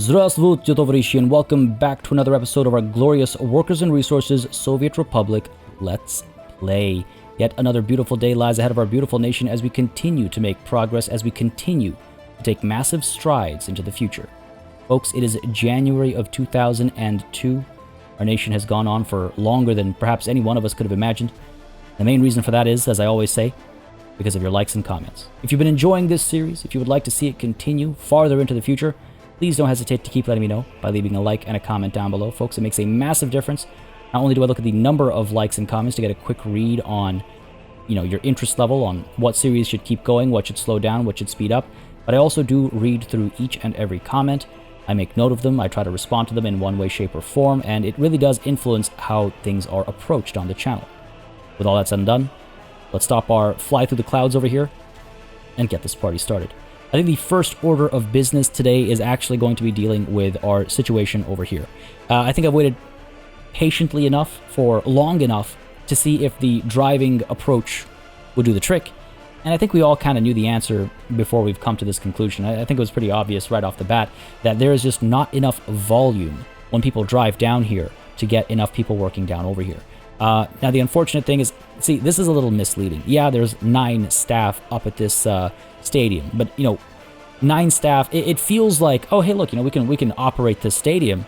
Здравствуйте, товарищи, and welcome back to another episode of our glorious Workers and Resources Soviet Republic Let's Play. Yet another beautiful day lies ahead of our beautiful nation as we continue to make progress, as we continue to take massive strides into the future. Folks, it is January of 2002. Our nation has gone on for longer than perhaps any one of us could have imagined. The main reason for that is, as I always say, because of your likes and comments. If you've been enjoying this series, if you would like to see it continue farther into the future, please don't hesitate to keep letting me know by leaving a like and a comment down below. Folks, it makes a massive difference. Not only do I look at the number of likes and comments to get a quick read on, your interest level, on what series should keep going, what should slow down, what should speed up, but I also do read through each and every comment. I make note of them, I try to respond to them in one way, shape, or form, and it really does influence how things are approached on the channel. With all that said and done, let's stop our fly through the clouds over here and get this party started. I think the first order of business today is actually going to be dealing with our situation over here. I think I've waited patiently enough for long enough to see if the driving approach would do the trick. And I think we all kind of knew the answer before we've come to this conclusion. I think it was pretty obvious right off the bat that there is just not enough volume when people drive down here to get enough people working down over here. Now, the unfortunate thing is, see, this is a little misleading. Yeah, there's 9 staff up at this stadium, but 9 staff. It feels like, oh, hey, look, we can operate this stadium.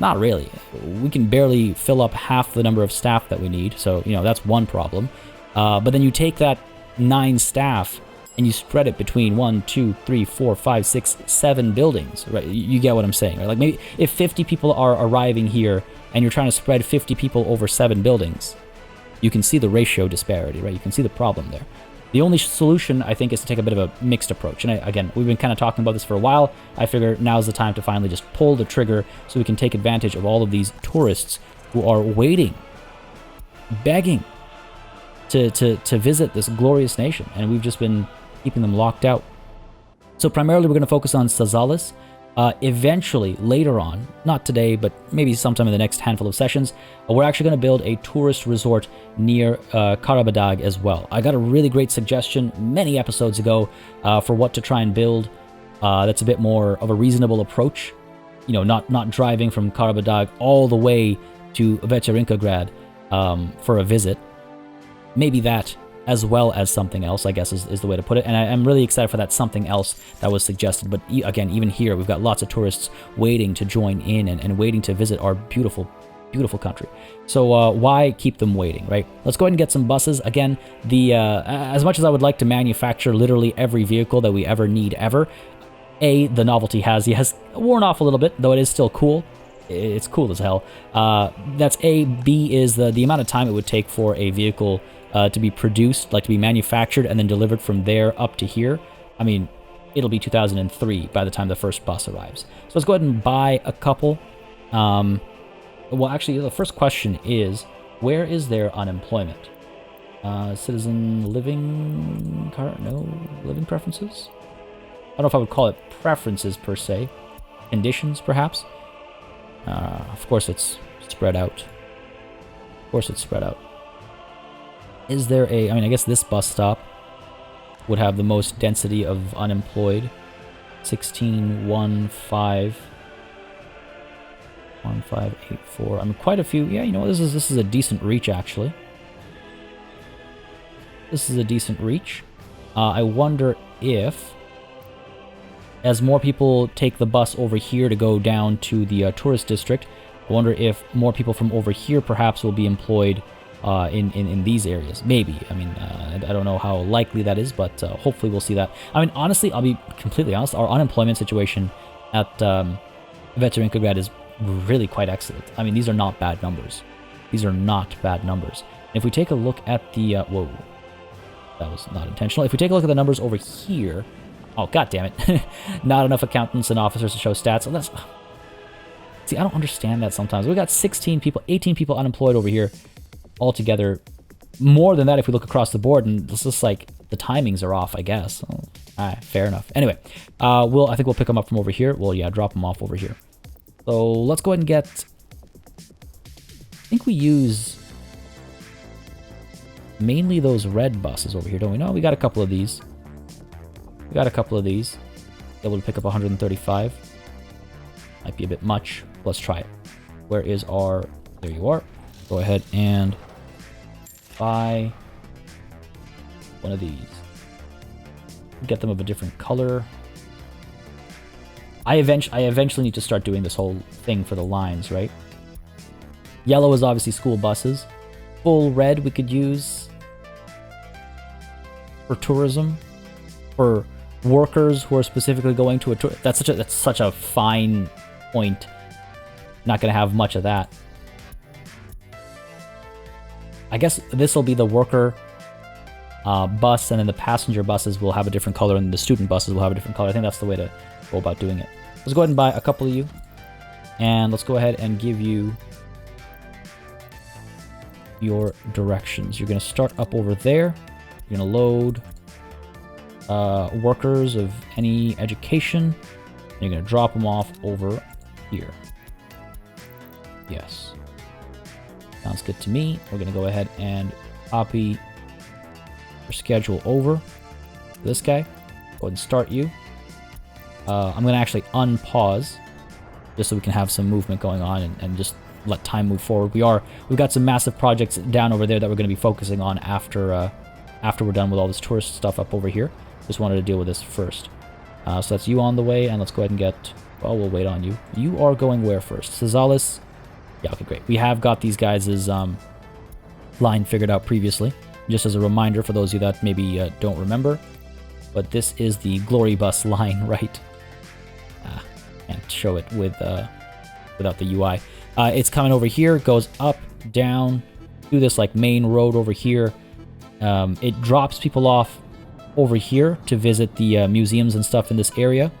Not really. We can barely fill up half the number of staff that we need. So that's one problem. But then you take that 9 staff and you spread it between 1, 2, 3, 4, 5, 6, 7 buildings. Right? You get what I'm saying, right? Like maybe if 50 people are arriving here and you're trying to spread 50 people over 7 buildings, you can see the ratio disparity, right? You can see the problem there. The only solution, I think, is to take a bit of a mixed approach. And again, we've been kind of talking about this for a while. I figure now's the time to finally just pull the trigger so we can take advantage of all of these tourists who are waiting, begging to visit this glorious nation. And we've just been keeping them locked out. So primarily we're going to focus on Sazalis. Eventually, later on, not today, but maybe sometime in the next handful of sessions, we're actually going to build a tourist resort near Karabadag as well. I got a really great suggestion many episodes ago for what to try and build that's a bit more of a reasonable approach. Not driving from Karabadag all the way to Veterinkagrad for a visit. Maybe that, as well as something else, I guess is the way to put it. And I'm really excited for that something else that was suggested. But again, even here, we've got lots of tourists waiting to join in and waiting to visit our beautiful, beautiful country. So why keep them waiting, right? Let's go ahead and get some buses. Again, as much as I would like to manufacture literally every vehicle that we ever need ever, the novelty has worn off a little bit, though it is still cool. It's cool as hell. That's A. B is the amount of time it would take for a vehicle to be produced, like to be manufactured and then delivered from there up to here. I mean, it'll be 2003 by the time the first bus arrives. So let's go ahead and buy a couple. Well, actually, the first question is, where is there unemployment? Citizen living living preferences? I don't know if I would call it preferences per se. Conditions, perhaps? Of course it's spread out. Is there I guess this bus stop would have the most density of unemployed. 1584. I mean, quite a few. Yeah, this is a decent reach, actually. This is a decent reach. I wonder if, as more people take the bus over here to go down to the tourist district, I wonder if more people from over here perhaps will be employed in these areas. Maybe. I mean, I don't know how likely that is, but hopefully we'll see that. I mean, honestly, I'll be completely honest, our unemployment situation at Veterinkagrad is really quite excellent. I mean, these are not bad numbers. If we take a look at the... whoa. That was not intentional. If we take a look at the numbers over here... Oh, god damn it. Not enough accountants and officers to show stats. See, I don't understand that sometimes. We got 16 people, 18 people unemployed over here altogether. More than that if we look across the board, and it's just like the timings are off, I guess. Oh, all right, fair enough. Anyway, I think we'll pick them up from over here. Well, yeah, drop them off over here. So let's go ahead and get... I think we use mainly those red buses over here, don't we? No, we got a couple of these. Able to pick up 135. Might be a bit much. Let's try it. Where is our... There you are. Go ahead and buy one of these. Get them of a different color. I eventually need to start doing this whole thing for the lines, right? Yellow is obviously school buses. Full red we could use for tourism, for workers who are specifically going to a tour. That's such a fine point. Not gonna have much of that. I guess this will be the worker bus, and then the passenger buses will have a different color, and the student buses will have a different color. I think that's the way to go about doing it. Let's go ahead and buy a couple of you, and let's go ahead and give you your directions. You're going to start up over there. You're going to load workers of any education, and you're going to drop them off over here. Yes. Sounds good to me. We're going to go ahead and copy your schedule over to this guy. Go ahead and start you. I'm going to actually unpause just so we can have some movement going on and just let time move forward. We've got some massive projects down over there that we're going to be focusing on after we're done with all this tourist stuff up over here. Just wanted to deal with this first. So that's you on the way, and let's go ahead and get... Well, we'll wait on you. You are going where first? Cesalis? Yeah, okay, great. We have got these guys' line figured out previously. Just as a reminder for those of you that maybe don't remember. But this is the Glory Bus line, right? Can't show it with without the UI. It's coming over here, goes up, down, through this like main road over here. It drops people off over here to visit the museums and stuff in this area.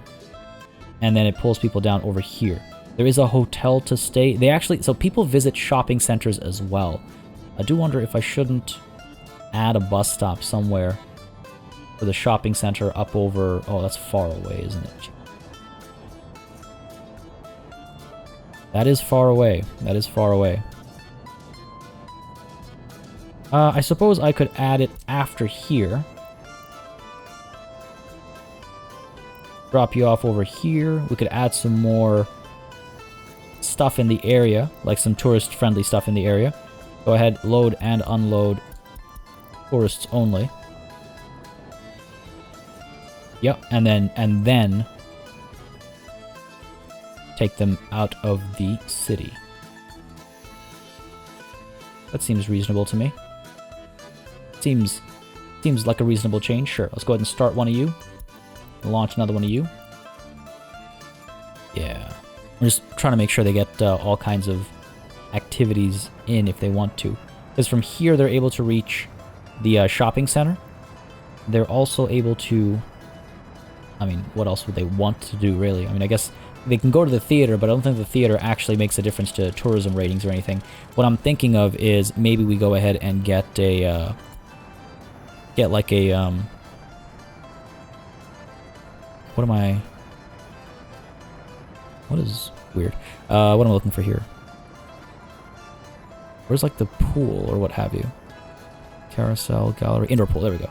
And then it pulls people down over here. There is a hotel to stay. They actually, so people visit shopping centers as well. I do wonder if I shouldn't add a bus stop somewhere for the shopping center up over... Oh, that's far away, isn't it? That is far away. That is far away. I suppose I could add it after here. Drop you off over here. We could add some more stuff in the area, like some tourist-friendly stuff in the area. Go ahead, load and unload tourists only. Yep, and then take them out of the city. That seems reasonable to me. Seems like a reasonable change. Sure, let's go ahead and start one of you. Launch another one of you. Yeah. We're just trying to make sure they get all kinds of activities in if they want to. Because from here, they're able to reach the shopping center. They're also able to... I mean, what else would they want to do, really? I mean, I guess they can go to the theater, but I don't think the theater actually makes a difference to tourism ratings or anything. What I'm thinking of is maybe we go ahead and get a... get like a... What am I... What is... Weird. What am I looking for here? Where's like the pool or what have you? Carousel, gallery, indoor pool. There we go.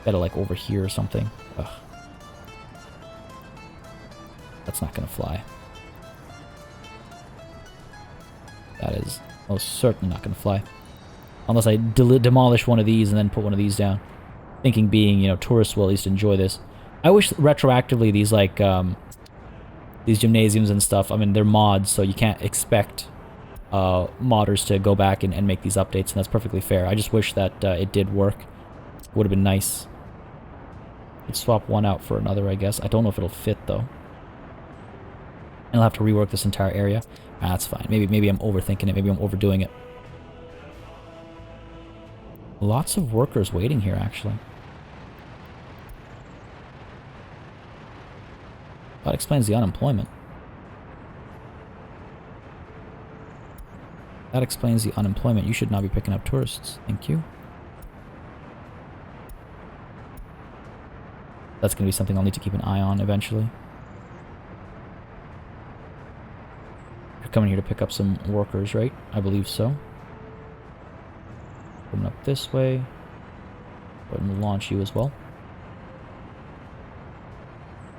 Got it like over here or something. Ugh. That's not gonna fly. That is most certainly not gonna fly. Unless I demolish one of these and then put one of these down. Thinking being, you know, tourists will at least enjoy this. I wish retroactively these like these gymnasiums and stuff, I mean, they're mods, so you can't expect modders to go back and make these updates, and that's perfectly fair. I just wish that it did work. Would have been nice. Could swap one out for another, I guess. I don't know if it'll fit, though. And I'll have to rework this entire area. Ah, that's fine. Maybe I'm overthinking it. Maybe I'm overdoing it. Lots of workers waiting here, actually. That explains the unemployment. That explains the unemployment. You should not be picking up tourists. Thank you. That's going to be something I'll need to keep an eye on eventually. You're coming here to pick up some workers, right? I believe so. Coming up this way. Go ahead and launch you as well.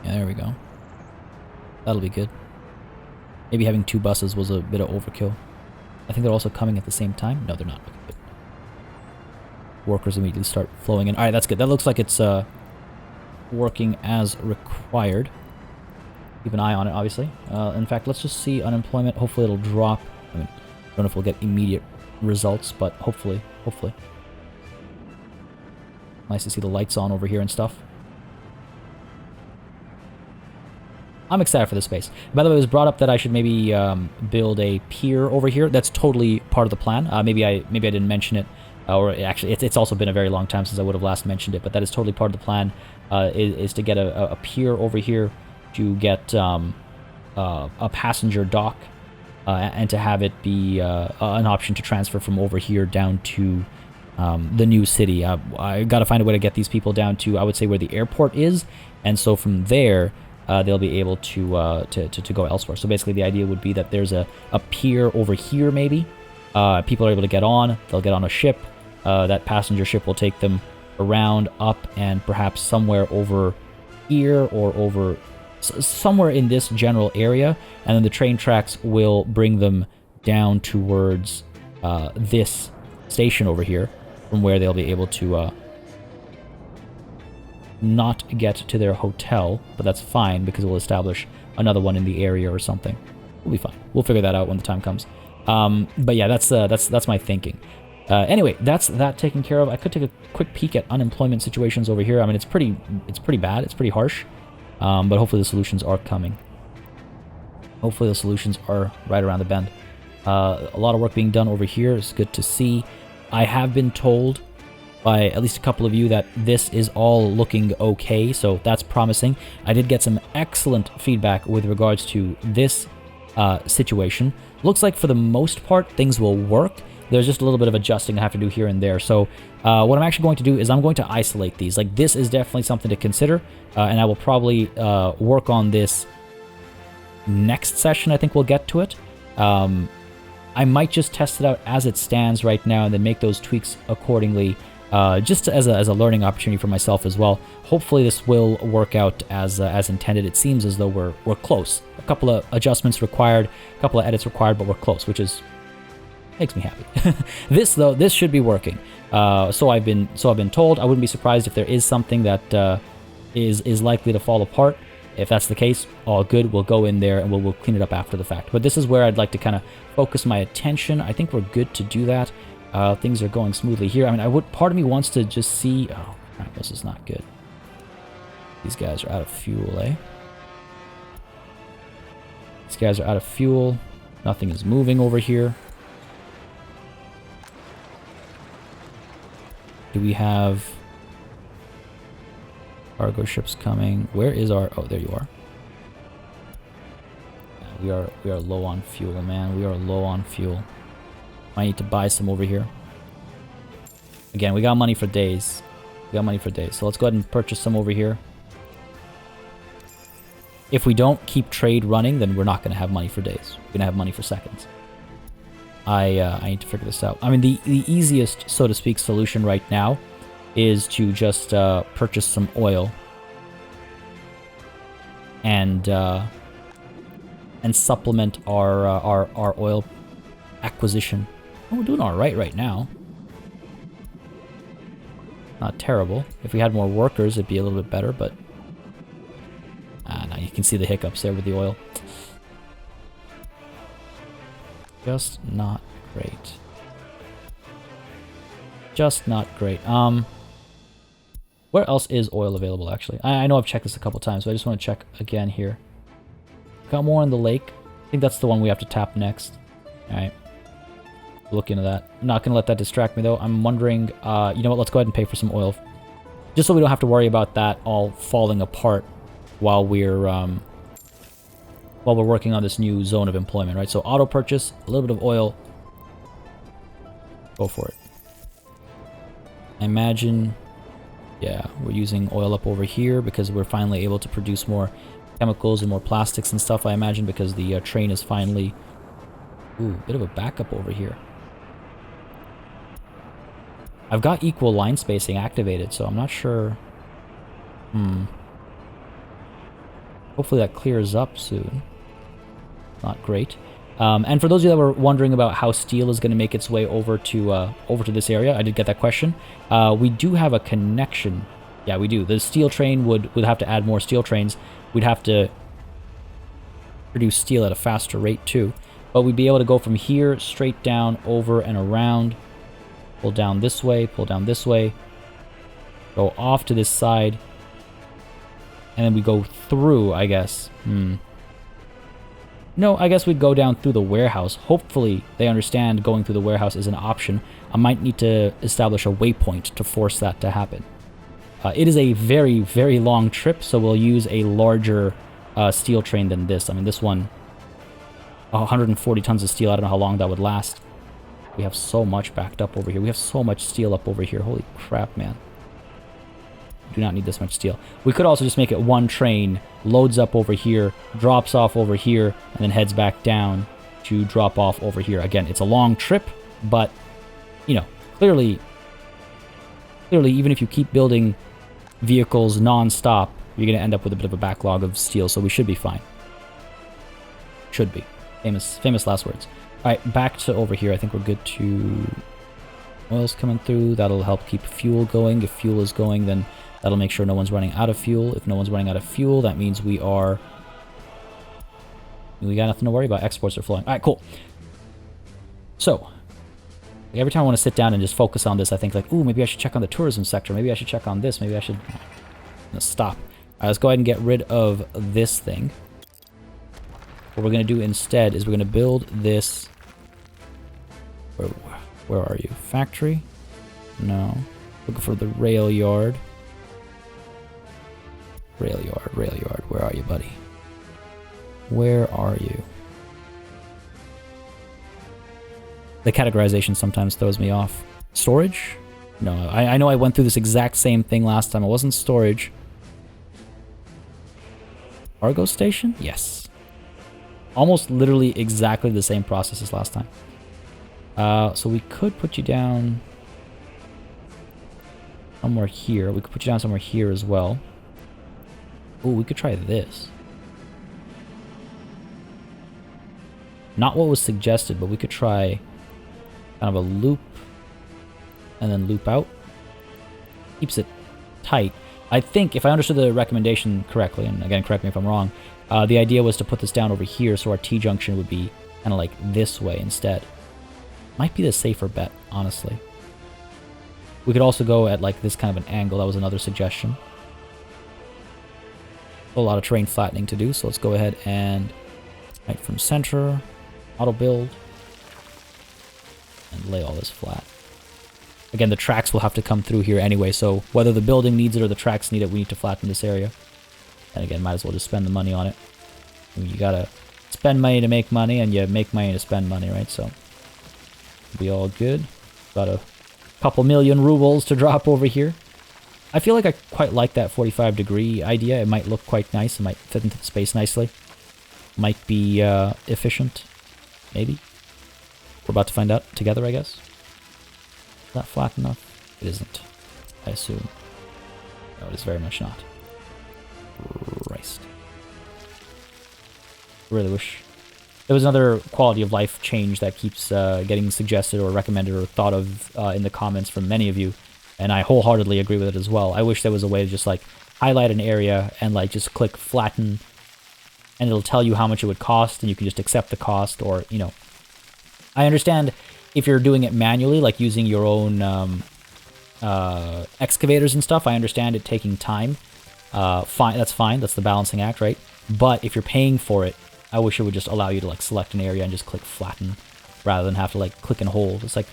Yeah, there we go. That'll be good. Maybe having 2 buses was a bit of overkill. I think they're also coming at the same time. No, they're not. Okay, workers immediately start flowing in. All right, that's good. That looks like it's working as required. Keep an eye on it, obviously. In fact, let's just see unemployment. Hopefully it'll drop. I mean, I don't know if we'll get immediate results, but hopefully. Nice to see the lights on over here and stuff. I'm excited for this space. By the way, it was brought up that I should maybe build a pier over here. That's totally part of the plan. Maybe I didn't mention it, or actually, it's also been a very long time since I would have last mentioned it. But that is totally part of the plan. Is to get a pier over here to get a passenger dock, and to have it be an option to transfer from over here down to the new city. I got to find a way to get these people down to, I would say, where the airport is, and so from there. They'll be able to go elsewhere. So basically the idea would be that there's a pier over here maybe. People are able to get on. They'll get on a ship. That passenger ship will take them around, up, and perhaps somewhere over here or over somewhere in this general area. And then the train tracks will bring them down towards this station over here, from where they'll be able to not get to their hotel, but that's fine because we'll establish another one in the area or something. We'll be fine. We'll figure that out when the time comes. But yeah, that's my thinking. Anyway, that's that taken care of. I could take a quick peek at unemployment situations over here. I mean, it's pretty bad. It's pretty harsh. But hopefully the solutions are coming. Hopefully the solutions are right around the bend. A lot of work being done over here. It's good to see. I have been told by at least a couple of you that this is all looking okay, so that's promising. I did get some excellent feedback with regards to this situation. Looks like for the most part things will work. There's just a little bit of adjusting I have to do here and there. So what I'm actually going to do is I'm going to isolate these. Like, this is definitely something to consider, and I will probably work on this next session. I think we'll get to it. I might just test it out as it stands right now and then make those tweaks accordingly. Just as a learning opportunity for myself as well. Hopefully this will work out as intended. It seems as though we're close. A couple of adjustments required, a couple of edits required, but we're close, which makes me happy. This should be working. So I've been told. I wouldn't be surprised if there is something that is likely to fall apart. If that's the case, all good. We'll go in there and we'll clean it up after the fact. But this is where I'd like to kind of focus my attention. I think we're good to do that. Things are going smoothly here. I mean, part of me wants to just see... Oh, crap, this is not good. These guys are out of fuel, eh? These guys are out of fuel. Nothing is moving over here. Do we have cargo ships coming? Where is our... Oh, there you are. Yeah, we are low on fuel, man. We are low on fuel. I need to buy some over here. Again, we got money for days. So let's go ahead and purchase some over here. If we don't keep trade running, then we're not going to have money for days. We're going to have money for seconds. I need to figure this out. I mean, the easiest, so to speak, solution right now is to just purchase some oil and supplement our oil acquisition. Oh, we're doing all right now. Not terrible. If we had more workers, it'd be a little bit better, but... now you can see the hiccups there with the oil. Just not great. Just not great. Where else is oil available, actually? I know I've checked this a couple times, but I just want to check again here. Got more in the lake. I think that's the one we have to tap next. Alright. Look into that. I'm not going to let that distract me, though. I'm wondering, you know what, let's go ahead and pay for some oil. Just so we don't have to worry about that all falling apart while we're working on this new zone of employment, right? So auto purchase, a little bit of oil. Go for it. I imagine, yeah, we're using oil up over here because we're finally able to produce more chemicals and more plastics and stuff, I imagine, because the train is finally... Ooh, bit of a backup over here. I've got equal line spacing activated, so I'm not sure... Hopefully that clears up soon. not great. And for those of you that were wondering about how steel is going to make its way over to this area, I did get that question. We do have a connection. Yeah, we do. The steel train would have to add more steel trains. We'd have to produce steel at a faster rate too. But we'd be able to go from here straight down, over and around. Pull down this way, pull down this way. Go off to this side. And then we go through, I guess. No, I guess we'd go down through the warehouse. Hopefully they understand going through the warehouse is an option. I might need to establish a waypoint to force that to happen. It is a very, very long trip, so we'll use a larger steel train than this. I mean, this one, 140 tons of steel. I don't know how long that would last. We have so much backed up over here. We have so much steel up over here. Holy crap, man. Do not need this much steel. We could also just make it one train, loads up over here, drops off over here, and then heads back down to drop off over here. Again, it's a long trip, but, you know, clearly, even if you keep building vehicles non-stop, you're going to end up with a bit of a backlog of steel, so we should be fine. Should be. Famous last words. All right, back to over here. I think we're good to... Oil's coming through. That'll help keep fuel going. If fuel is going, then that'll make sure no one's running out of fuel. If no one's running out of fuel, that means we got nothing to worry about. Exports are flowing. All right, cool. So, every time I want to sit down and just focus on this, I think like, ooh, maybe I should check on the tourism sector. Maybe I should check on this. Maybe I should... Stop. All right, let's go ahead and get rid of this thing. What we're going to do instead is we're going to build this... Where are you? Factory? No. Looking for the rail yard. Rail yard. Where are you, buddy? Where are you? The categorization sometimes throws me off. Storage? No, I know I went through this exact same thing last time. It wasn't storage. Cargo station? Yes. Almost literally exactly the same process as last time. So we could put you down somewhere here. We could put you down somewhere here as well. Oh, we could try this. Not what was suggested, but we could try kind of a loop and then loop out. Keeps it tight. I think, if I understood the recommendation correctly, and again, correct me if I'm wrong, the idea was to put this down over here so our T-junction would be kind of like this way instead. Might be the safer bet, honestly. We could also go at like this kind of an angle. That was another suggestion. A lot of terrain flattening to do, so let's go ahead and right from center, auto build, and lay all this flat. Again, the tracks will have to come through here anyway, so whether the building needs it or the tracks need it, we need to flatten this area. And again, might as well just spend the money on it. I mean, you gotta spend money to make money, and you make money to spend money, right? So, be all good. Got a couple million rubles to drop over here. I feel like I quite like that 45-degree idea. It might look quite nice. It might fit into the space nicely. Might be efficient. Maybe. We're about to find out together, I guess. Is that flat enough? It isn't, I assume. No, it is very much not. Christ. Really wish there was another quality of life change that keeps getting suggested or recommended or thought of in the comments from many of you, and I wholeheartedly agree with it as well. I wish there was a way to just like highlight an area and like just click flatten, and it'll tell you how much it would cost, and you can just accept the cost, or, you know, I understand if you're doing it manually, like using your own excavators and stuff. I understand it taking time. Fine, that's fine. That's the balancing act, right? But if you're paying for it, I wish it would just allow you to like select an area and just click flatten, rather than have to like click and hold. It's like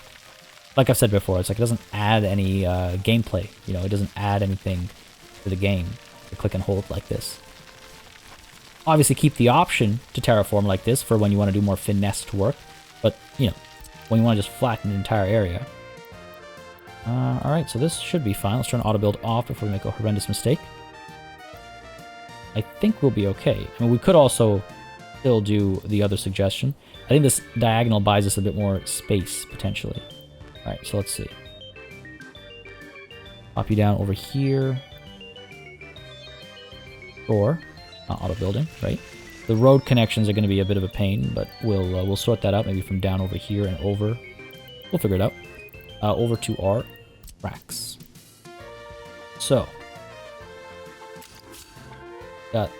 I've said before, it's like it doesn't add any gameplay. You know, it doesn't add anything to the game to click and hold like this. Obviously, keep the option to terraform like this for when you want to do more finessed work. But, you know, when you want to just flatten the entire area. Alright, so this should be fine. Let's turn auto build off before we make a horrendous mistake. I think we'll be okay. I mean, we could also still do the other suggestion. I think this diagonal buys us a bit more space, potentially. Alright, so let's see. Pop you down over here. Or, not auto building, right? The road connections are going to be a bit of a pain, but we'll sort that out maybe from down over here and over. We'll figure it out. Over to our tracks. So, got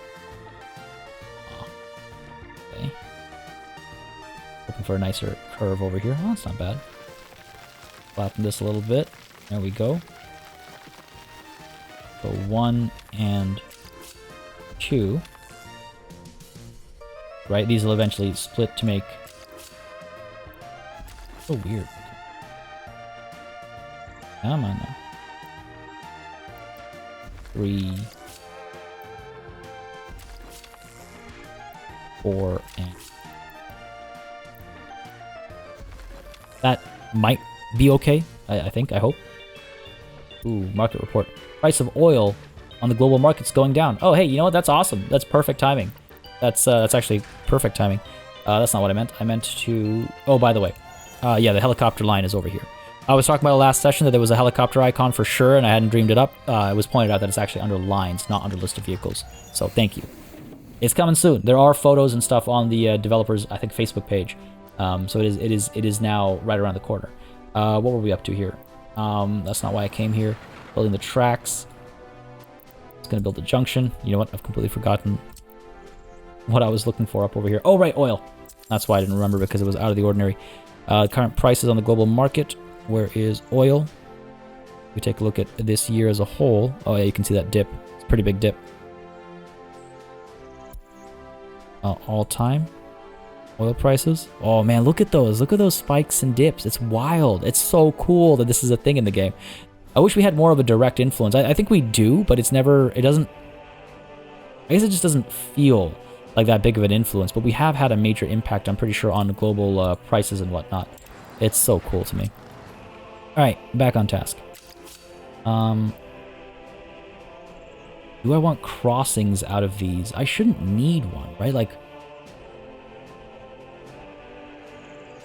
okay. Looking for a nicer curve over here. Oh, that's not bad. Flatten this a little bit. There we go. So 1 and 2. Right, these will eventually split to make. So weird. Come on now. 3, 4, and that might be okay. I think. I hope. Ooh, market report. Price of oil on the global market's going down. Oh, hey, you know what? That's awesome. That's perfect timing. That's actually perfect timing. That's not what I meant. I meant to... Oh, by the way. Yeah, the helicopter line is over here. I was talking about last session that there was a helicopter icon for sure, and I hadn't dreamed it up. It was pointed out that it's actually under lines, not under list of vehicles. So, thank you. It's coming soon. There are photos and stuff on the developers, I think, Facebook page. So it is now right around the corner. What were we up to here? That's not why I came here. Building the tracks. It's gonna build the junction. You know what? I've completely forgotten what I was looking for up over here. Oh, right, oil. That's why I didn't remember, because it was out of the ordinary. Current prices on the global market. Where is oil? We take a look at this year as a whole. Oh yeah, you can see that dip. It's a pretty big dip. All time oil prices. Oh man, look at those. Look at those spikes and dips. It's wild. It's so cool that this is a thing in the game. I wish we had more of a direct influence. I think we do, but it's never... It doesn't... I guess it just doesn't feel like that big of an influence, but we have had a major impact, I'm pretty sure, on global prices and whatnot. It's so cool to me. Alright, back on task. Do I want crossings out of these? I shouldn't need one, right? Like,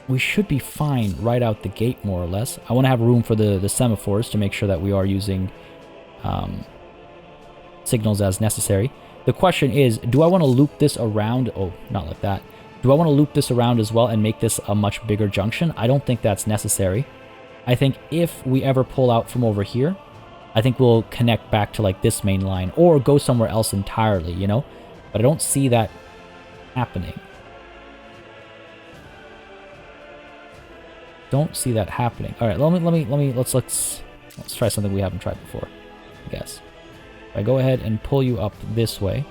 we should be fine right out the gate, more or less. I want to have room for the semaphores to make sure that we are using signals as necessary. The question is, do I want to loop this around? Oh, not like that. Do I want to loop this around as well and make this a much bigger junction? I don't think that's necessary. I think if we ever pull out from over here, I think we'll connect back to like this main line or go somewhere else entirely, you know? But I don't see that happening. Don't see that happening. All right, let's try something we haven't tried before, I guess. If I go ahead and pull you up this way,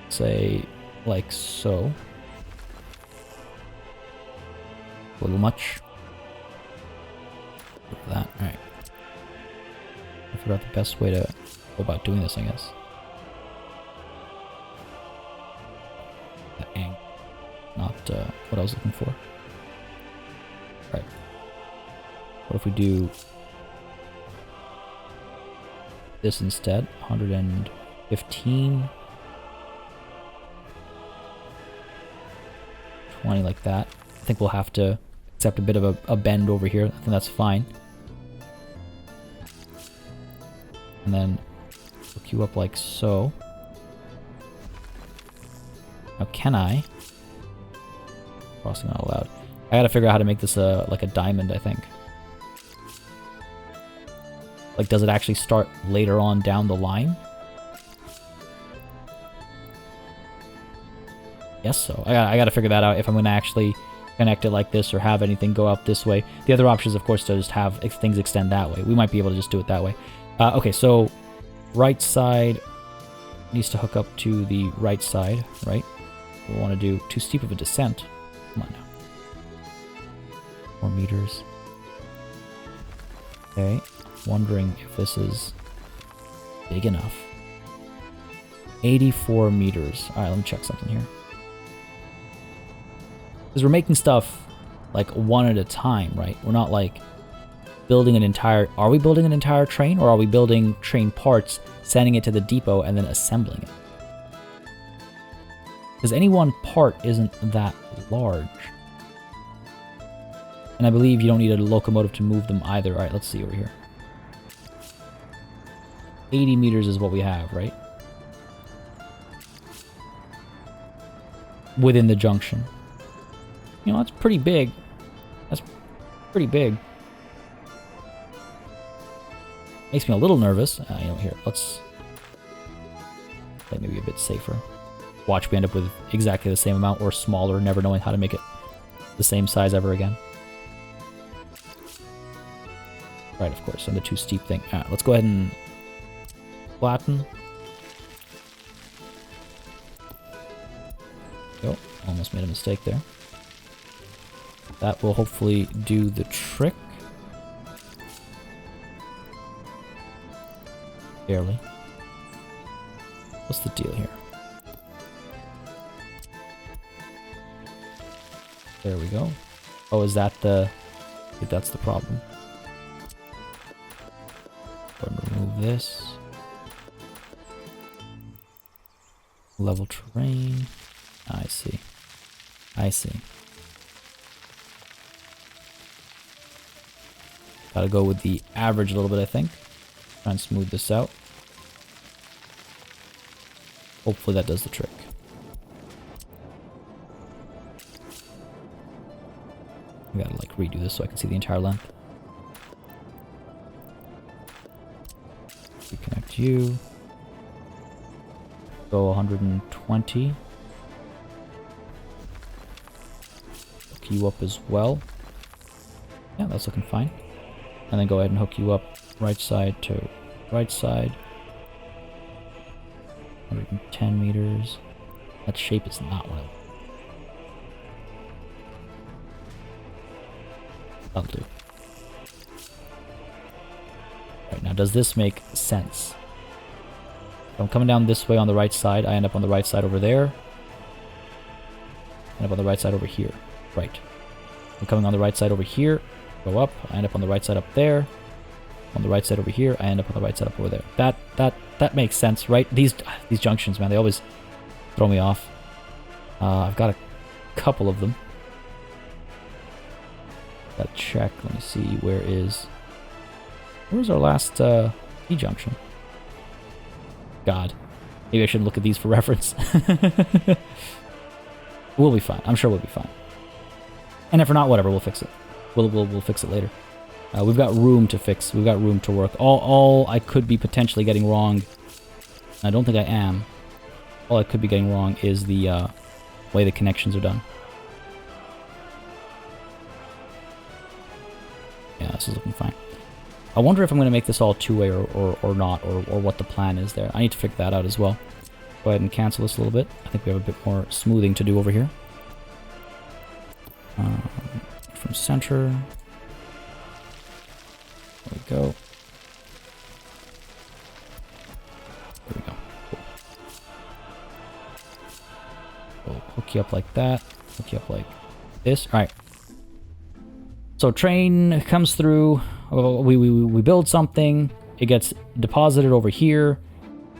say like so. A little much. Look at that. All right. I forgot the best way to go about doing this, I guess. That angle. Not what I was looking for. Right. What if we do this instead? 115. 20 like that. I think we'll have to accept a bit of a bend over here. I think that's fine. And then hook you up like so. Now can I? Crossing not allowed. I gotta figure out how to make this like a diamond, I think. Like, does it actually start later on down the line? Yes, so. I gotta figure that out if I'm gonna actually connect it like this or have anything go out this way. The other option is, of course, to just have things extend that way. We might be able to just do it that way. Okay, so right side needs to hook up to the right side, right? We want to do too steep of a descent. Come on now. 4 meters. Okay, wondering if this is big enough. 84 meters. All right, let me check something here. Because we're making stuff like one at a time, right? We're not like building an entire... Are we building an entire train, or are we building train parts, sending it to the depot, and then assembling it? Because any one part isn't that large. And I believe you don't need a locomotive to move them either. All right, let's see over here. 80 meters is what we have, right? within the junction. You know, that's pretty big. That's pretty big. Makes me a little nervous. You know, here, let's play maybe a bit safer. Watch me end up with exactly the same amount or smaller, never knowing how to make it the same size ever again. Right, of course, and the too steep thing. Alright, let's go ahead and flatten. Oh, almost made a mistake there. That will hopefully do the trick. Barely. What's the deal here? There we go. Oh, is that the... I think that's the problem. Go ahead and remove this. Level terrain. I see. I see. Gotta go with the average a little bit, I think. Try and smooth this out. Hopefully that does the trick. I gotta like redo this so I can see the entire length. Reconnect you. Go 120. Hook you up as well. Yeah, that's looking fine. And then go ahead and hook you up right side to right side. 110 meters. That shape is not what I want. That'll do. Right, now does this make sense? If I'm coming down this way on the right side, I end up on the right side over there. End up on the right side over here. Right. I'm coming on the right side over here. Go up, I end up on the right side up there. On the right side over here, I end up on the right side up over there. That makes sense, right? These junctions, man, they always throw me off. I've got a couple of them. Gotta check. Let me see. Where's our last T-junction? God. Maybe I shouldn't look at these for reference. We'll be fine. I'm sure we'll be fine. And if we're not, whatever, we'll fix it. We'll fix it later. We've got room to fix. We've got room to work. All I could be potentially getting wrong, I don't think I am. All I could be getting wrong is the way the connections are done. Yeah, this is looking fine. I wonder if I'm going to make this all two-way or not, or what the plan is there. I need to figure that out as well. Go ahead and cancel this a little bit. I think we have a bit more smoothing to do over here. From center. There we go. There we go. Cool. We'll hook you up like that. Hook you up like this. All right. So train comes through. We build something. It gets deposited over here,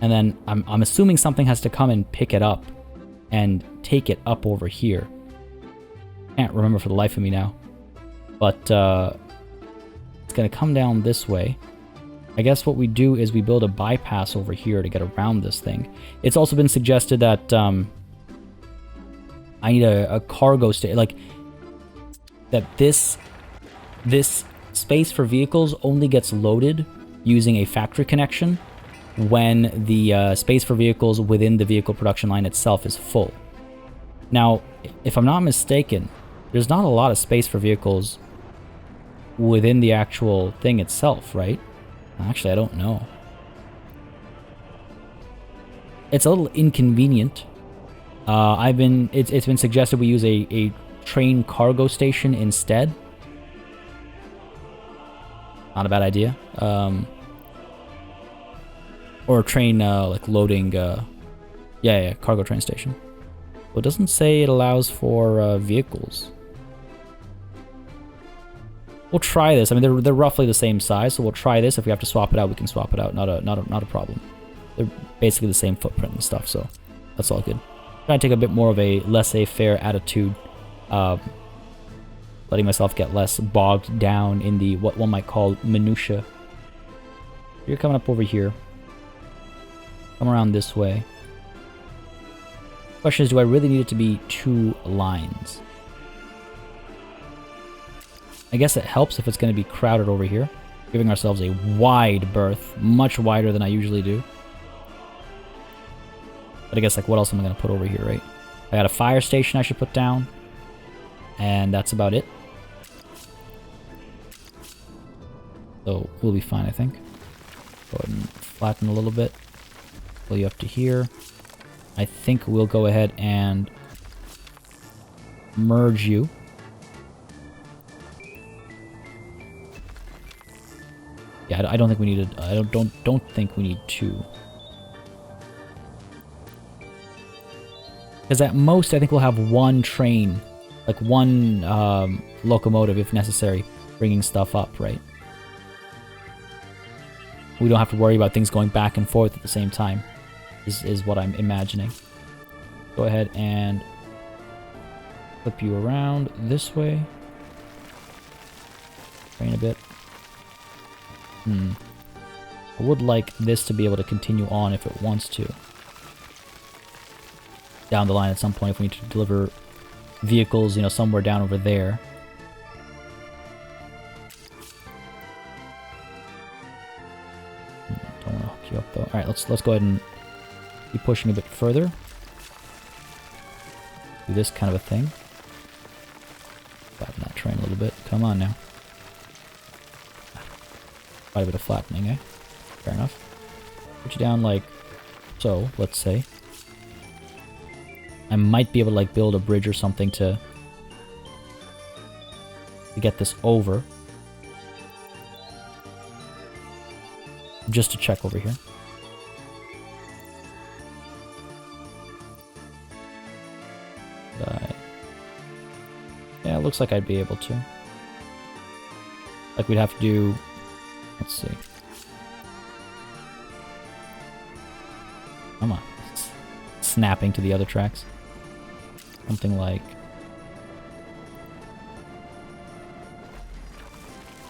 and then I'm assuming something has to come and pick it up and take it up over here. Can't remember for the life of me now, but it's gonna come down this way. I guess what we do is we build a bypass over here to get around this thing. It's also been suggested that I need a cargo station, like that this space for vehicles only gets loaded using a factory connection when the space for vehicles within the vehicle production line itself is full. Now, if I'm not mistaken, there's not a lot of space for vehicles within the actual thing itself, right? Actually, I don't know. It's a little inconvenient. It's been suggested we use a train cargo station instead. Not a bad idea. Or a train like loading. Yeah, cargo train station. Well, it doesn't say it allows for vehicles. We'll try this. I mean, they're roughly the same size, so we'll try this. If we have to swap it out, we can swap it out. Not a problem. They're basically the same footprint and stuff, so that's all good. Trying to take a bit more of a laissez-faire attitude, letting myself get less bogged down in the what one might call minutia. You're coming up over here. Come around this way. Question is, do I really need it to be 2 lines? I guess it helps if it's going to be crowded over here. Giving ourselves a wide berth, much wider than I usually do. But I guess, like, what else am I going to put over here, right? I got a fire station I should put down. And that's about it. So we'll be fine, I think. Go ahead and flatten a little bit. Pull you up to here. I think we'll go ahead and merge you. Yeah, I don't think we need I don't think we need 2. Because at most, I think we'll have 1 train, like 1 locomotive if necessary, bringing stuff up, right? We don't have to worry about things going back and forth at the same time, is what I'm imagining. Go ahead and flip you around this way. Train a bit. I would like this to be able to continue on if it wants to. Down the line at some point if we need to deliver vehicles, you know, somewhere down over there. Don't want to hook you up though. Alright, let's go ahead and keep pushing a bit further. Do this kind of a thing. Flatten that train a little bit. Come on now. Quite a bit of flattening, eh? Fair enough. Put you down like so, let's say. I might be able to like build a bridge or something to get this over. Just to check over here. Yeah, it looks like I'd be able to. Like we'd have to do... Let's see. Come on. It's snapping to the other tracks. Something like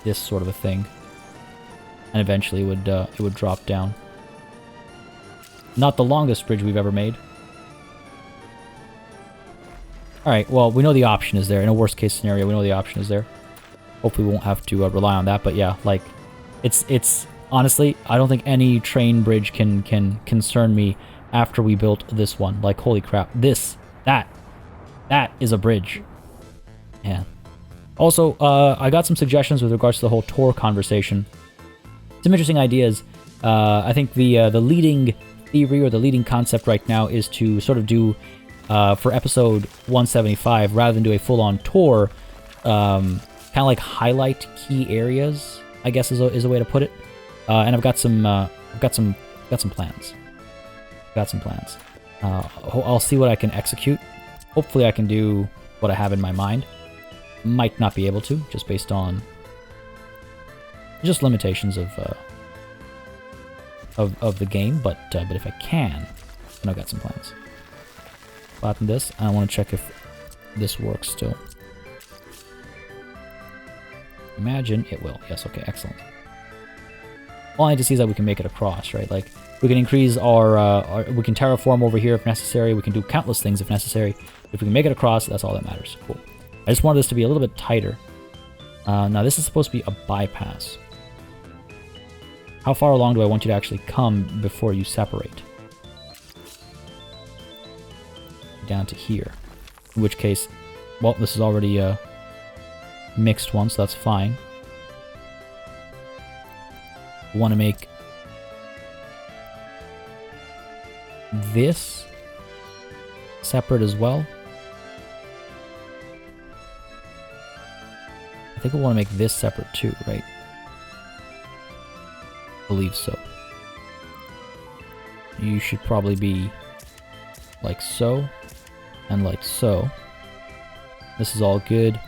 this sort of a thing. And eventually it would drop down. Not the longest bridge we've ever made. Alright, well, we know the option is there. In a worst case scenario, we know the option is there. Hopefully we won't have to rely on that, but yeah, like, it's honestly, I don't think any train bridge can concern me after we built this one. Like, holy crap, that is a bridge. Yeah. Also, I got some suggestions with regards to the whole tour conversation. Some interesting ideas. I think the leading theory or the leading concept right now is to sort of do, for episode 175, rather than do a full-on tour, kind of like highlight key areas, I guess is a way to put it. And I've got some plans. I'll see what I can execute. Hopefully I can do what I have in my mind. Might not be able to, just based on just limitations of the game, but if I can, then I've got some plans. Flatten this, and I want to check if this works still. Imagine it will. Yes, okay, excellent. All I need to see is that we can make it across, right? Like, we can increase our we can terraform over here if necessary. We can do countless things if necessary. If we can make it across, that's all that matters. Cool. I just wanted this to be a little bit tighter. Now, this is supposed to be a bypass. How far along do I want you to actually come before you separate? Down to here. In which case, well, this is already a mixed one, so that's fine. I want to make this separate as well. I think I want to make this separate too, right? I believe so. You should probably be like so, and like so. This is all good.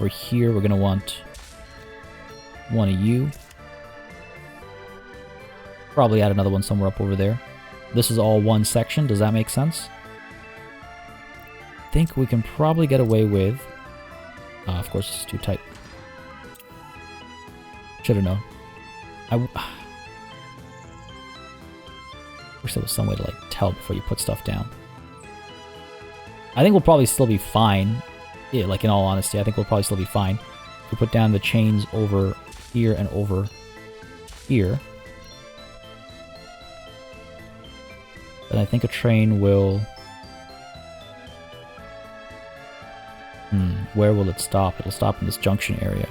We're here, we're gonna want one of you. Probably add another one somewhere up over there. This is all one section, does that make sense? I think we can probably get away with... of course, it's too tight. Should have known. I wish there was some way to like tell before you put stuff down. I think we'll probably still be fine. Yeah, like in all honesty, I think we'll probably still be fine. If we put down the chains over here and over here, then I think a train will... where will it stop? It'll stop in this junction area.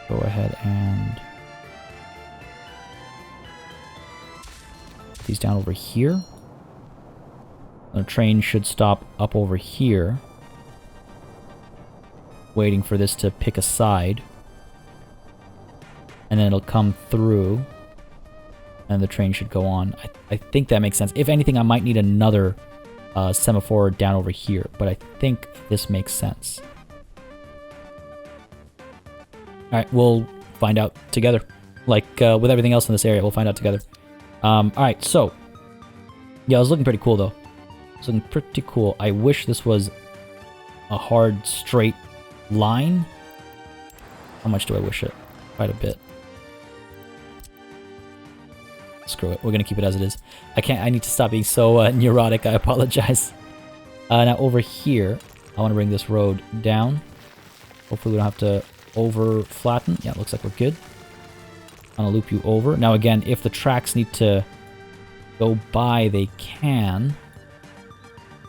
Go ahead and... put these down over here. The train should stop up over here, waiting for this to pick a side. And then it'll come through, and the train should go on. I think that makes sense. If anything, I might need another semaphore down over here, but I think this makes sense. Alright, we'll find out together. Like, with everything else in this area, we'll find out together. Alright, so... yeah, it was looking pretty cool, though. It's looking pretty cool. I wish this was a hard, straight line. How much do I wish it? Quite a bit. Screw it. We're going to keep it as it is. I need to stop being so neurotic. I apologize. Now, over here, I want to bring this road down. Hopefully, we don't have to over-flatten. Yeah, it looks like we're good. I'm going to loop you over. Now, again, if the tracks need to go by, they can.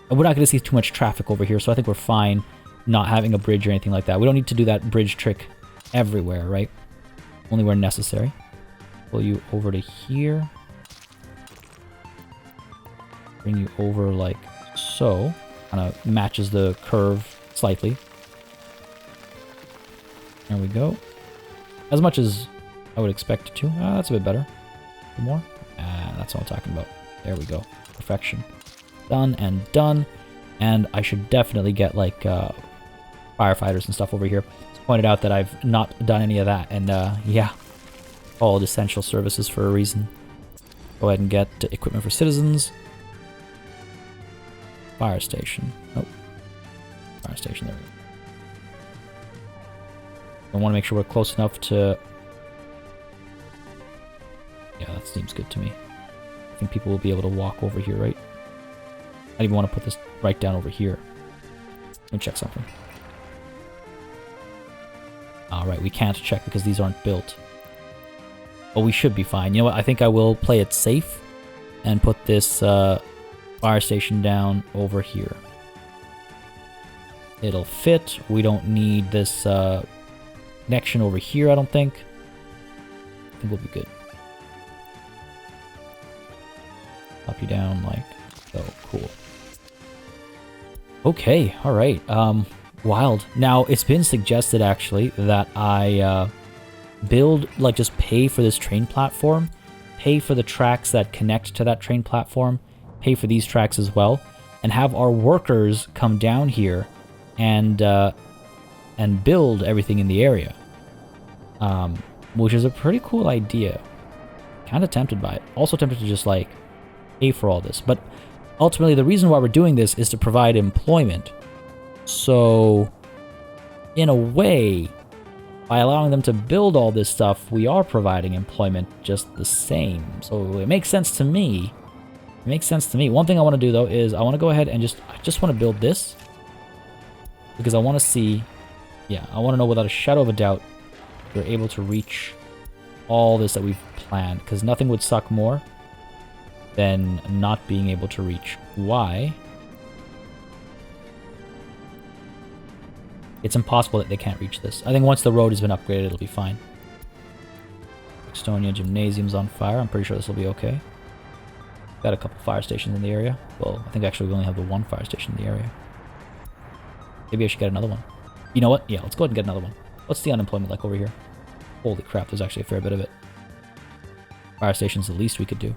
And we're not going to see too much traffic over here, so I think we're fine not having a bridge or anything like that. We don't need to do that bridge trick everywhere, right? Only where necessary. Pull you over to here. Bring you over like so. Kind of matches the curve slightly. There we go. As much as I would expect it to. That's a bit better. A more? That's what I'm talking about. There we go. Perfection. Done and done. And I should definitely get like firefighters and stuff over here. It's pointed out that I've not done any of that. And yeah. All essential services for a reason. Go ahead and get equipment for citizens. Fire station. Nope. Fire station, there we go. I want to make sure we're close enough to... yeah, that seems good to me. I think people will be able to walk over here, right? I even want to put this right down over here. Let me check something. Alright, we can't check because these aren't built. But we should be fine. You know what? I think I will play it safe and put this fire station down over here. It'll fit. We don't need this connection over here, I don't think. I think we'll be good. Pop you down like so. Cool. Okay, alright. Wild. Now, it's been suggested, actually, that I build, like, just pay for this train platform, pay for the tracks that connect to that train platform, pay for these tracks as well, and have our workers come down here and build everything in the area. Which is a pretty cool idea. Kind of tempted by it. Also tempted to just, like, pay for all this. But ultimately, the reason why we're doing this is to provide employment. So, in a way, by allowing them to build all this stuff, we are providing employment just the same. So it makes sense to me. It makes sense to me. One thing I want to do, though, is I want to go ahead and I just want to build this. Because I want to see, yeah, I want to know without a shadow of a doubt we're able to reach all this that we've planned. Because nothing would suck more than not being able to reach. Why? It's impossible that they can't reach this. I think once the road has been upgraded, it'll be fine. Estonia Gymnasium's on fire. I'm pretty sure this will be okay. Got a couple fire stations in the area. Well, I think actually we only have the one fire station in the area. Maybe I should get another one. You know what? Yeah, let's go ahead and get another one. What's the unemployment like over here? Holy crap, there's actually a fair bit of it. Fire station's the least we could do.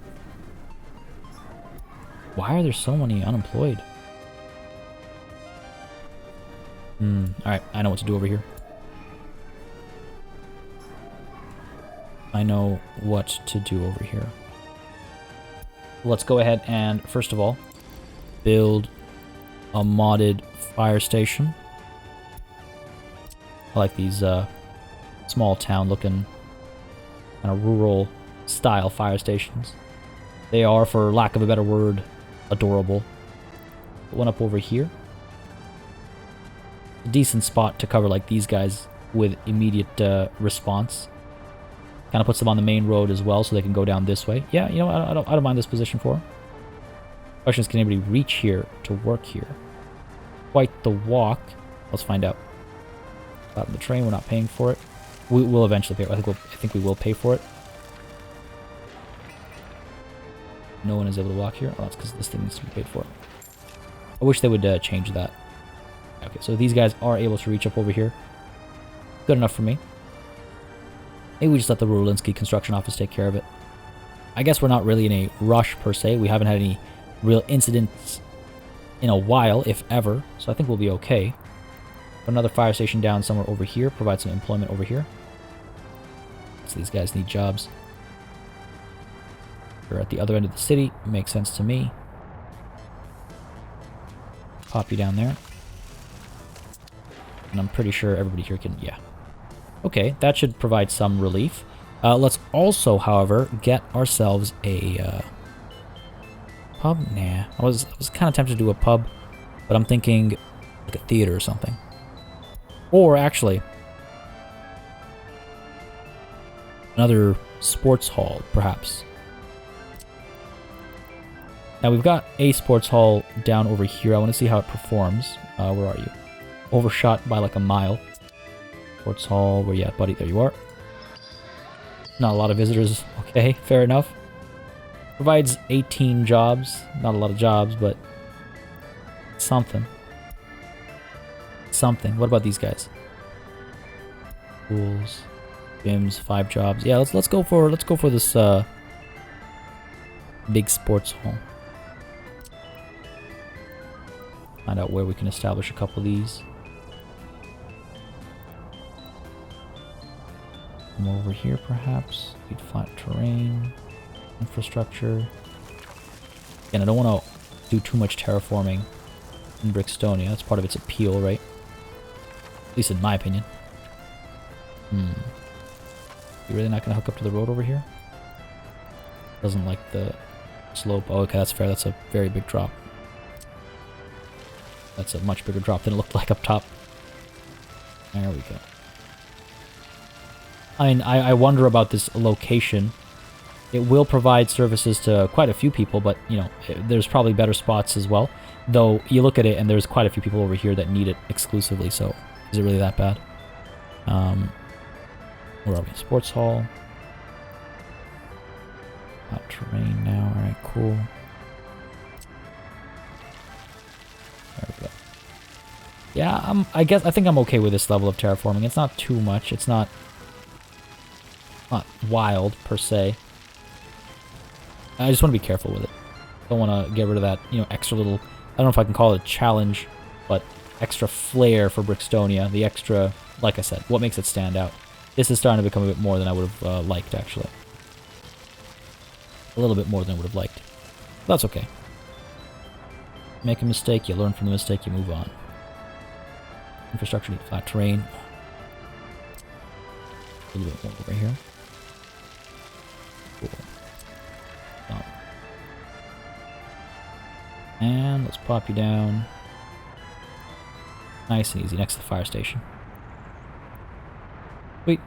Why are there so many unemployed? Alright, I know what to do over here. I know what to do over here. Let's go ahead and, first of all, build a modded fire station. I like these small town looking kind of rural style fire stations. They are, for lack of a better word, adorable. One up over here. A decent spot to cover like these guys with immediate response. Kind of puts them on the main road as well, so they can go down this way. Yeah, you know, I don't mind this position for them. Question is, can anybody reach here to work here? Quite the walk. Let's find out. Out in the train, we're not paying for it. We'll eventually pay. I think we will pay for it. No one is able to walk here. Oh, that's because this thing needs to be paid for. I wish they would change that. Okay, so these guys are able to reach up over here. Good enough for me. Maybe we just let the Rulinsky construction office take care of it. I guess we're not really in a rush per se. We haven't had any real incidents in a while, if ever. So I think we'll be okay. Put another fire station down somewhere over here. Provide some employment over here. So these guys need jobs. We're at the other end of the city. Makes sense to me. Pop you down there. And I'm pretty sure everybody here can... Yeah. Okay, that should provide some relief. Let's also, however, get ourselves a pub. Nah, I was kind of tempted to do a pub, but I'm thinking like a theater or something. Or actually, another sports hall, perhaps. Now we've got a sports hall down over here. I want to see how it performs. Where are you? Overshot by like a mile. Sports hall, where you at, buddy? There you are. Not a lot of visitors. Okay, fair enough. Provides 18 jobs. Not a lot of jobs, but something. Something. What about these guys? Schools, gyms, 5 jobs. Yeah, let's go for this big sports hall. Find out where we can establish a couple of these. Come over here, perhaps. Need flat terrain, infrastructure. Again, I don't want to do too much terraforming in Brixtonia. That's part of its appeal, right? At least in my opinion. You really not going to hook up to the road over here? Doesn't like the slope. Oh, okay, that's fair. That's a very big drop. That's a much bigger drop than it looked like up top. There we go. I mean, I wonder about this location. It will provide services to quite a few people, but, you know, there's probably better spots as well. Though, you look at it, and there's quite a few people over here that need it exclusively, so is it really that bad? Where are we? Sports hall. Hot terrain now. Alright, cool. There we go. Yeah, I think I'm okay with this level of terraforming. It's not too much. It's not wild, per se. I just want to be careful with it. Don't want to get rid of that, you know, extra little... I don't know if I can call it a challenge, but extra flair for Brixtonia. The extra, like I said, what makes it stand out. This is starting to become a bit more than I would have liked, actually. A little bit more than I would have liked. But that's okay. Make a mistake, you learn from the mistake, you move on. Infrastructure need flat terrain. A little bit more over here. Cool. Oh. And let's pop you down. Nice and easy, next to the fire station. Sweet.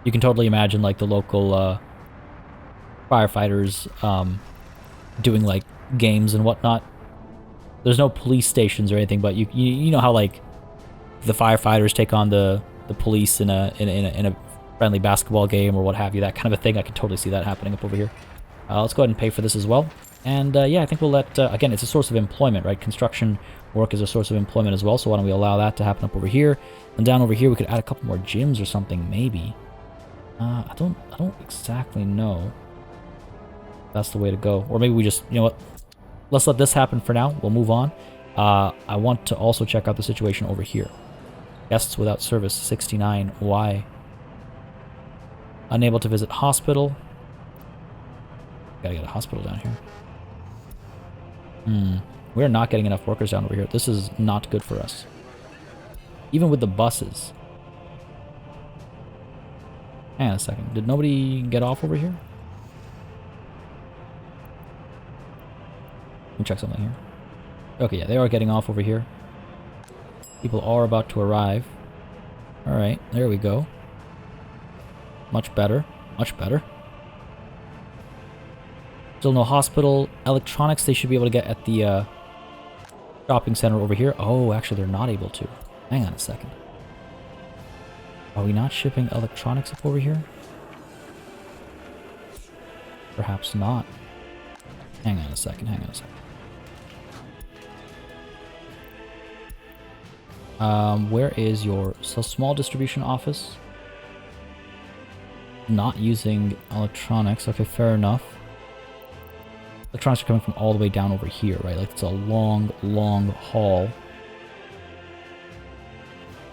You can totally imagine, like, the local firefighters doing, like, games and whatnot. There's no police stations or anything, but you know how, like, the firefighters take on the police in a friendly basketball game or what have you, that kind of a thing. I could totally see that happening up over here. Let's go ahead and pay for this as well. And yeah, I think we'll let, again, it's a source of employment, right? Construction work is a source of employment as well, so why don't we allow that to happen up over here. And down over here, we could add a couple more gyms or something, maybe. I don't exactly know. That's the way to go. Or maybe we just, you know what? Let's let this happen for now. We'll move on. I want to also check out the situation over here. Guests without service, 69. Why? Unable to visit hospital. Gotta get a hospital down here. We're not getting enough workers down over here. This is not good for us. Even with the buses. Hang on a second. Did nobody get off over here? Let me check something here. Okay, yeah, they are getting off over here. People are about to arrive. Alright, there we go. Much better. Much better. Still no hospital. Electronics they should be able to get at the shopping center over here. Oh, actually they're not able to. Hang on a second. Are we not shipping electronics up over here? Perhaps not. Hang on a second, hang on a second. Where is your small distribution office? Not using electronics. Okay, fair enough. Electronics are coming from all the way down over here, right? Like, it's a long, long haul.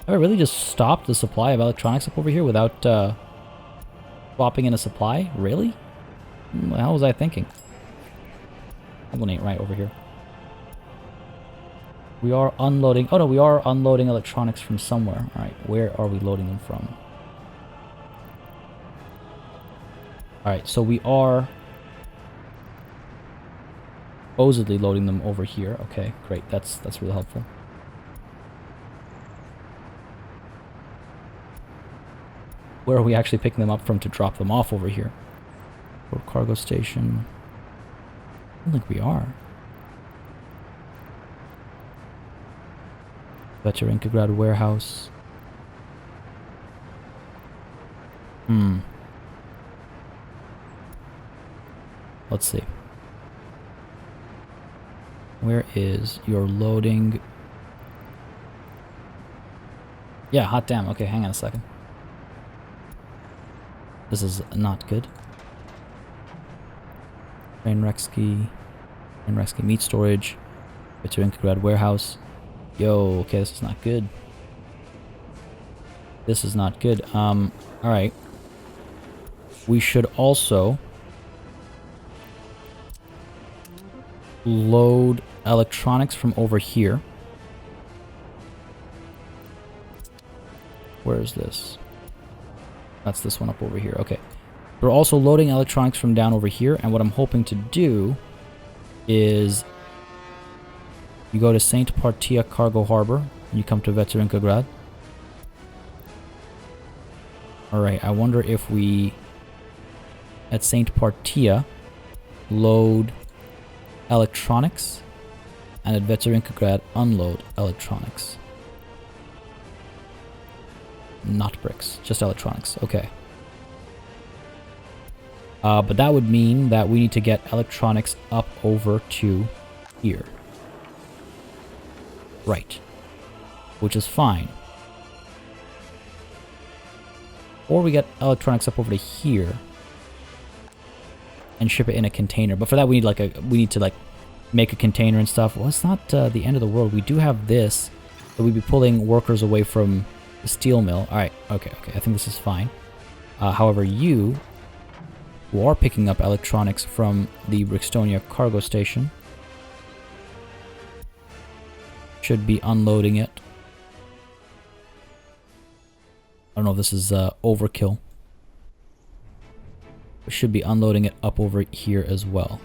Have I really just stopped the supply of electronics up over here without swapping in a supply? Really? How was I thinking? Something ain't right over here. We are unloading... Oh no, we are unloading electronics from somewhere. Alright, where are we loading them from? Alright, so we are... supposedly loading them over here. Okay, great. That's really helpful. Where are we actually picking them up from to drop them off over here? Or cargo station? I don't think we are. Veterinograd warehouse. Let's see. Where is your loading? Yeah, hot damn. Okay, hang on a second. This is not good. Trainwreck meat storage. Veterinograd warehouse. Yo, okay, this is not good. This is not good. Alright. We should also load electronics from over here. Where is this? That's this one up over here. Okay. We're also loading electronics from down over here, and what I'm hoping to do is you go to St. Partia Cargo Harbor, and you come to Veterinograd. Alright, I wonder if we, at St. Partia, load electronics, and at Veterinograd, unload electronics. Not bricks, just electronics. Okay. But that would mean that we need to get electronics up over to here. Right. Which is fine. Or we get electronics up over to here and ship it in a container. But for that we need to make a container and stuff. Well, it's not the end of the world. We do have this, so we'd be pulling workers away from the steel mill. Alright, okay. I think this is fine. However, you who are picking up electronics from the Brixtonia cargo station should be unloading it. I don't know if this is overkill. We should be unloading it up over here as well.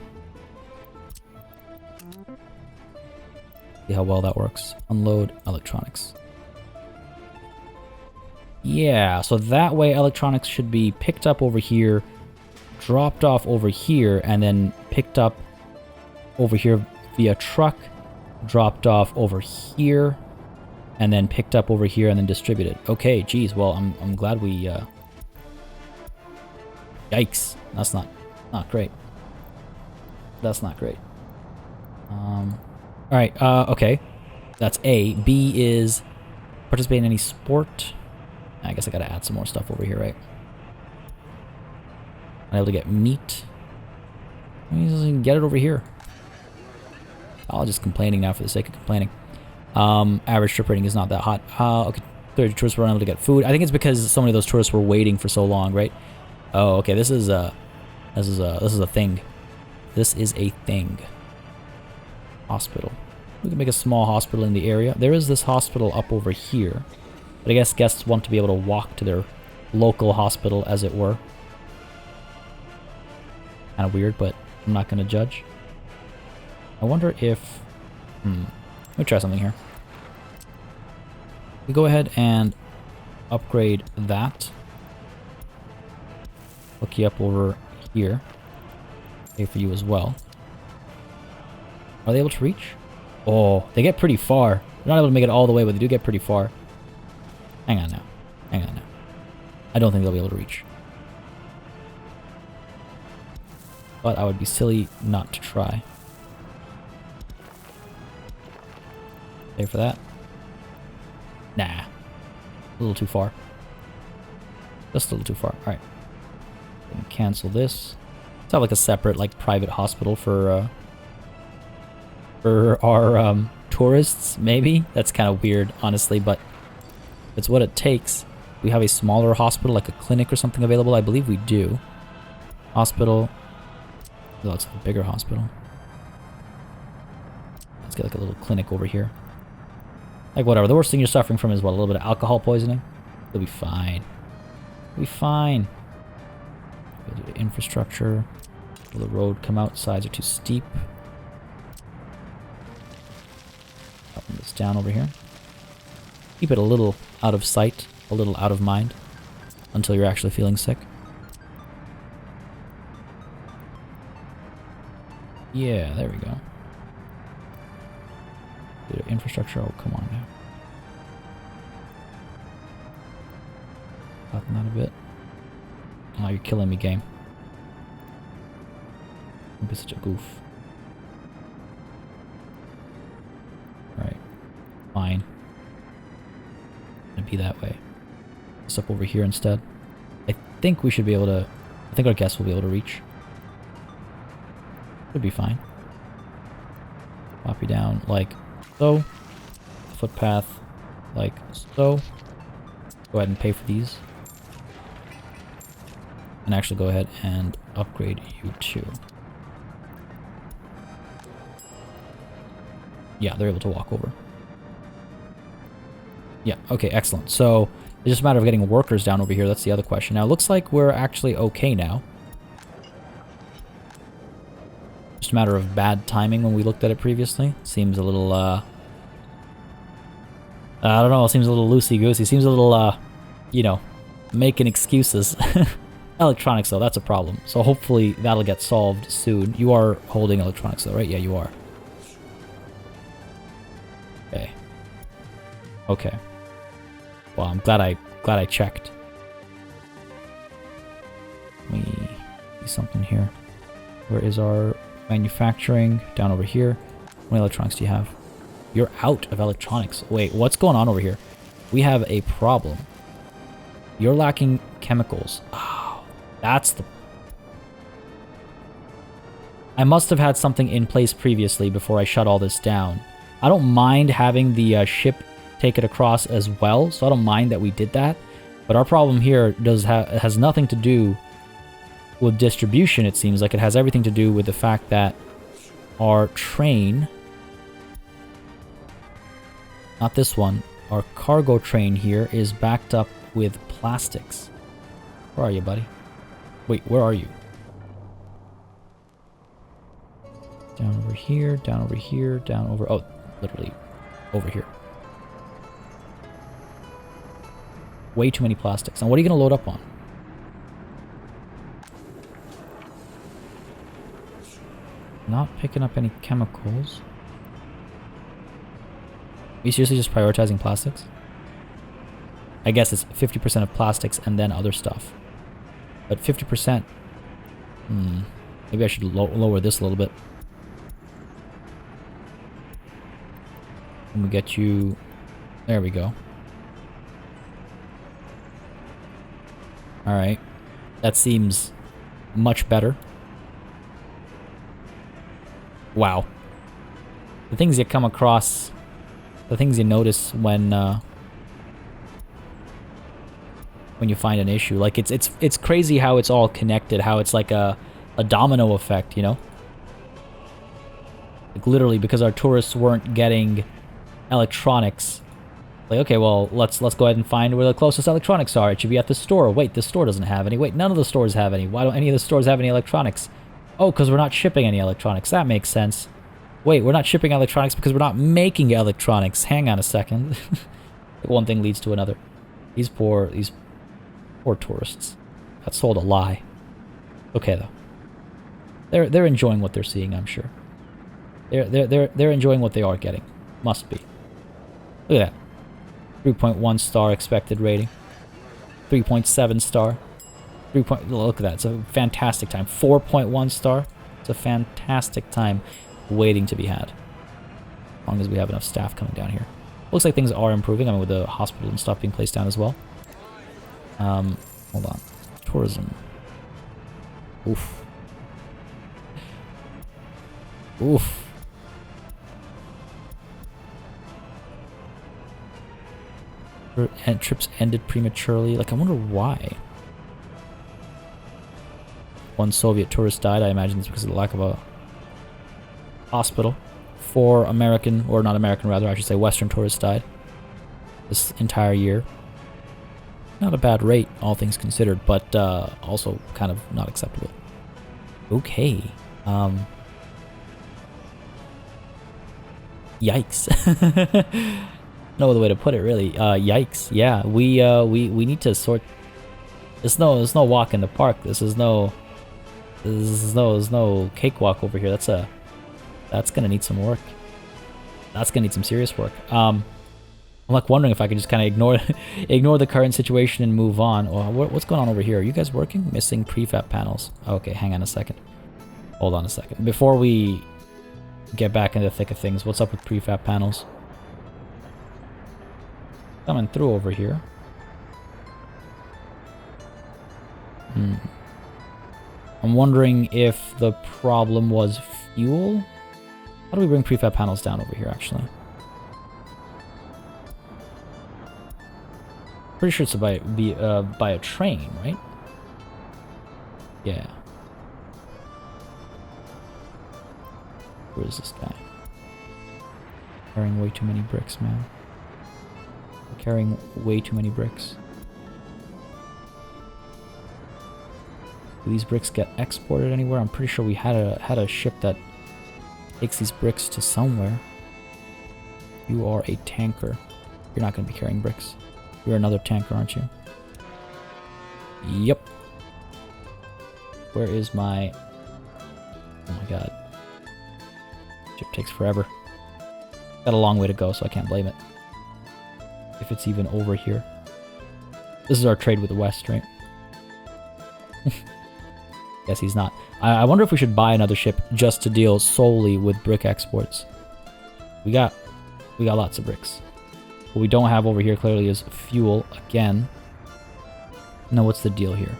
See how well that works. Unload electronics. Yeah, so that way electronics should be picked up over here, dropped off over here, and then picked up over here via truck, dropped off over here, and then picked up over here and then distributed. Okay, geez, well, I'm glad we, yikes, that's not great. That's not great. Alright, okay. That's A. B is participate in any sport. I guess I gotta add some more stuff over here, right? I'm able to get meat. Get it over here. I'll just complaining now for the sake of complaining. Average trip rating is not that hot. Okay, 30 tourists were unable to get food. I think it's because so many of those tourists were waiting for so long, right? Oh, okay. This is a thing. This is a thing. Hospital. We can make a small hospital in the area. There is this hospital up over here, but I guess guests want to be able to walk to their local hospital, as it were. Kind of weird, but I'm not going to judge. I wonder if... Let me try something here. We go ahead and upgrade that. Hook you up over here. Pay for you as well. Are they able to reach? Oh, they get pretty far. They're not able to make it all the way, but they do get pretty far. Hang on now. Hang on now. I don't think they'll be able to reach. But I would be silly not to try. Pay for that. Nah. A little too far. Just a little too far. Alright. Cancel this. Let's have like a separate, like, private hospital for our tourists, maybe? That's kind of weird, honestly, but it's what it takes. We have a smaller hospital, like a clinic or something available. I believe we do. Hospital. Oh, it's a bigger hospital. Let's get like a little clinic over here. Like, whatever. The worst thing you're suffering from is what? A little bit of alcohol poisoning? You'll be fine. You'll be fine. Go to the infrastructure. Will the road come out? Sides are too steep. Dropping this down over here. Keep it a little out of sight, a little out of mind, until you're actually feeling sick. Yeah, there we go. Infrastructure. Oh, come on now. Flatten that a bit. Oh, you're killing me, game. Don't be such a goof. Right. Fine. Gonna be that way. This up over here instead. I think we should be able to... I think our guests will be able to reach. Should be fine. Pop you down like so. Footpath like so. Go ahead and pay for these. And actually go ahead and upgrade you too. Yeah, they're able to walk over. Yeah, okay, excellent. So it's just a matter of getting workers down over here. That's the other question. Now, it looks like we're actually okay now. Just a matter of bad timing when we looked at it previously. Seems a little, I don't know, seems a little loosey-goosey. Seems a little, you know, making excuses. Electronics, though, that's a problem. So hopefully that'll get solved soon. You are holding electronics, though, right? Yeah, you are. Okay. Okay. Well, I'm glad I checked. Let me see something here. Where is our manufacturing? Down over here. How many electronics do you have? You're out of electronics. Wait, what's going on over here? We have a problem. You're lacking chemicals. Oh, that's the... I must have had something in place previously before I shut all this down. I don't mind having the ship take it across as well, so I don't mind that we did that. But our problem here has nothing to do with distribution, it seems like. It has everything to do with the fact that our train, not this one, our cargo train here is backed up with plastics. Where are you, buddy? Wait, where are you? Down over here, down over here, down over... Oh, literally over here. Way too many plastics. And what are you going to load up on? Not picking up any chemicals. Are you seriously just prioritizing plastics? I guess it's 50% of plastics and then other stuff. But 50%... maybe I should lower this a little bit. And we get you... There we go. Alright. That seems much better. Wow. The things you come across... The things you notice when you find an issue. Like, it's crazy how it's all connected. How it's like a domino effect, you know? Like, literally, because our tourists weren't getting electronics, Like, okay, well, let's go ahead and find where the closest electronics are. It should be at the store. Wait, this store doesn't have any. Wait, none of the stores have any. Why don't any of the stores have any electronics? Oh, because we're not shipping any electronics. That makes sense. Wait, we're not shipping electronics because we're not making electronics. Hang on a second. One thing leads to another. These poor tourists got sold a lie. Okay, though. They're enjoying what they're seeing, I'm sure. They're enjoying what they are getting. Must be. Look at that. 3.1 star expected rating. 3.7 star. Look at that. It's a fantastic time. 4.1 star. It's a fantastic time waiting to be had. As long as we have enough staff coming down here. Looks like things are improving. I mean, with the hospital and stuff being placed down as well. Hold on. Tourism. Oof. Oof. And trips ended prematurely. Like, I wonder why. One Soviet tourist died. I imagine it's because of the lack of a hospital. 4 American, or not American rather, I should say Western tourists died this entire year. Not a bad rate, all things considered, but also kind of not acceptable. Okay. Yikes. No other way to put it, really. Yikes. Yeah, we need to sort. There's no walk in the park. There's no cakewalk over here. That's gonna need some work. That's gonna need some serious work. I'm like wondering if I could just kind of ignore the current situation and move on. Or what's going on over here? Are you guys working? Missing prefab panels. Okay, hang on a second. Hold on a second. Before we get back into the thick of things, what's up with prefab panels? Coming through over here. I'm wondering if the problem was fuel. How do we bring prefab panels down over here, actually? Pretty sure it's by a train, right? Yeah. Where is this guy? Carrying way too many bricks, man. Carrying way too many bricks. Do these bricks get exported anywhere? I'm pretty sure we had a ship that takes these bricks to somewhere. You are a tanker. You're not going to be carrying bricks. You're another tanker, aren't you? Yep. Where is my... Oh my god. Ship takes forever. Got a long way to go, so I can't blame it. If it's even over here. This is our trade with the West, right? Guess he's not. I wonder if we should buy another ship just to deal solely with brick exports. We got lots of bricks. What we don't have over here clearly is fuel again. Now what's the deal here?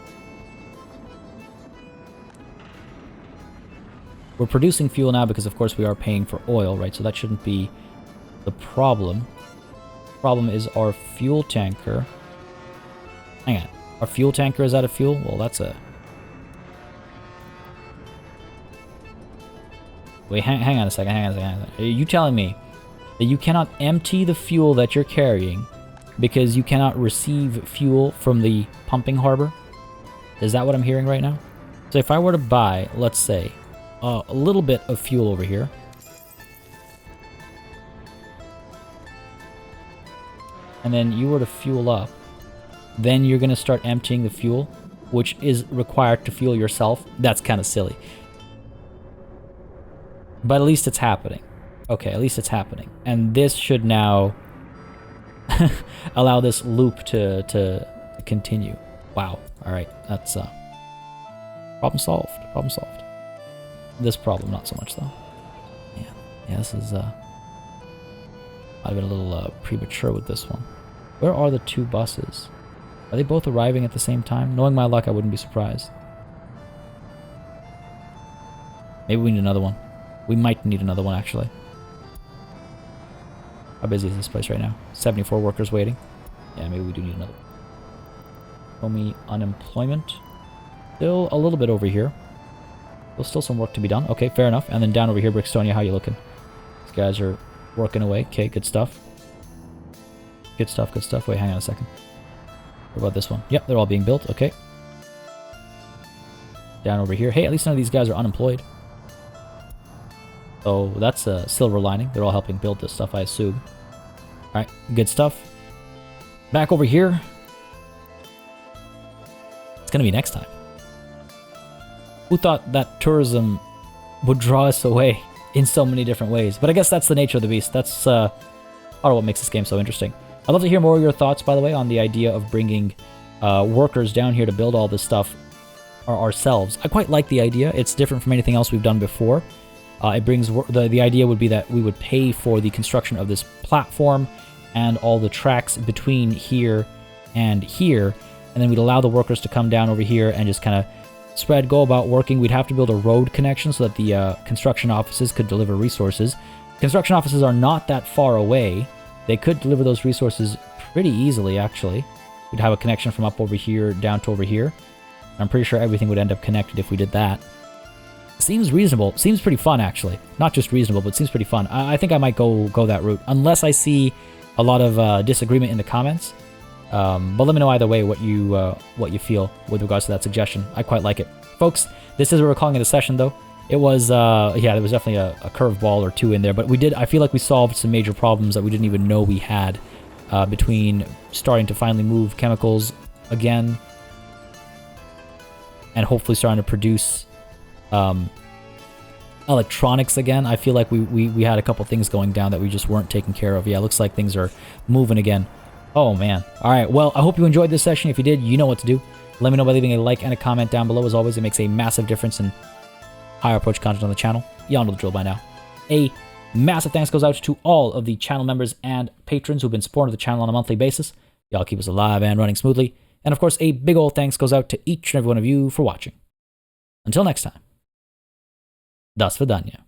We're producing fuel now because of course we are paying for oil, right? So that shouldn't be the problem. Problem is our fuel tanker. Hang on. Our fuel tanker is out of fuel? Well, that's a... Wait, hang on a second. Are you telling me that you cannot empty the fuel that you're carrying because you cannot receive fuel from the pumping harbor? Is that what I'm hearing right now? So if I were to buy, let's say, a little bit of fuel over here, and then you were to fuel up, then you're going to start emptying the fuel, which is required to fuel yourself. That's kind of silly. But at least it's happening. Okay, at least it's happening. And this should now allow this loop to continue. Wow. Alright, that's problem solved. Problem solved. This problem, not so much though. Yeah, this is might have been a little premature with this one. Where are the 2 buses? Are they both arriving at the same time? Knowing my luck, I wouldn't be surprised. Maybe we need another one. We might need another one, actually. How busy is this place right now? 74 workers waiting. Yeah, maybe we do need another one. Show me unemployment. Still a little bit over here. There's still some work to be done. Okay, fair enough. And then down over here, Brickstonia, how you looking? These guys are working away. Okay, good stuff. Good stuff, good stuff. Wait, hang on a second. What about this one? Yep, they're all being built. Okay. Down over here. Hey, at least none of these guys are unemployed. So that's a silver lining. They're all helping build this stuff, I assume. Alright, good stuff. Back over here. It's going to be next time. Who thought that tourism would draw us away in so many different ways? But I guess that's the nature of the beast. That's part of what makes this game so interesting. I'd love to hear more of your thoughts, by the way, on the idea of bringing workers down here to build all this stuff ourselves. I quite like the idea. It's different from anything else we've done before. It brings the idea would be that we would pay for the construction of this platform and all the tracks between here and here, and then we'd allow the workers to come down over here and just kind of go about working. We'd have to build a road connection so that the construction offices could deliver resources. Construction offices are not that far away. They could deliver those resources pretty easily, actually. We'd have a connection from up over here down to over here. I'm pretty sure everything would end up connected if we did that. Seems reasonable. Seems pretty fun, actually. Not just reasonable, but seems pretty fun. I think I might go that route, unless I see a lot of disagreement in the comments. But let me know either way what you feel with regards to that suggestion. I quite like it. Folks, this is what we're calling it a session, though. It was, yeah, there was definitely a curveball or two in there, but I feel like we solved some major problems that we didn't even know we had between starting to finally move chemicals again and hopefully starting to produce electronics again. I feel like we had a couple things going down that we just weren't taking care of. Yeah, it looks like things are moving again. Oh, man. All right, well, I hope you enjoyed this session. If you did, you know what to do. Let me know by leaving a like and a comment down below. As always, it makes a massive difference in higher approach content on the channel. Y'all know the drill by now. A massive thanks goes out to all of the channel members and patrons who've been supporting the channel on a monthly basis. Y'all keep us alive and running smoothly. And of course, a big old thanks goes out to each and every one of you for watching. Until next time. Das Vidania.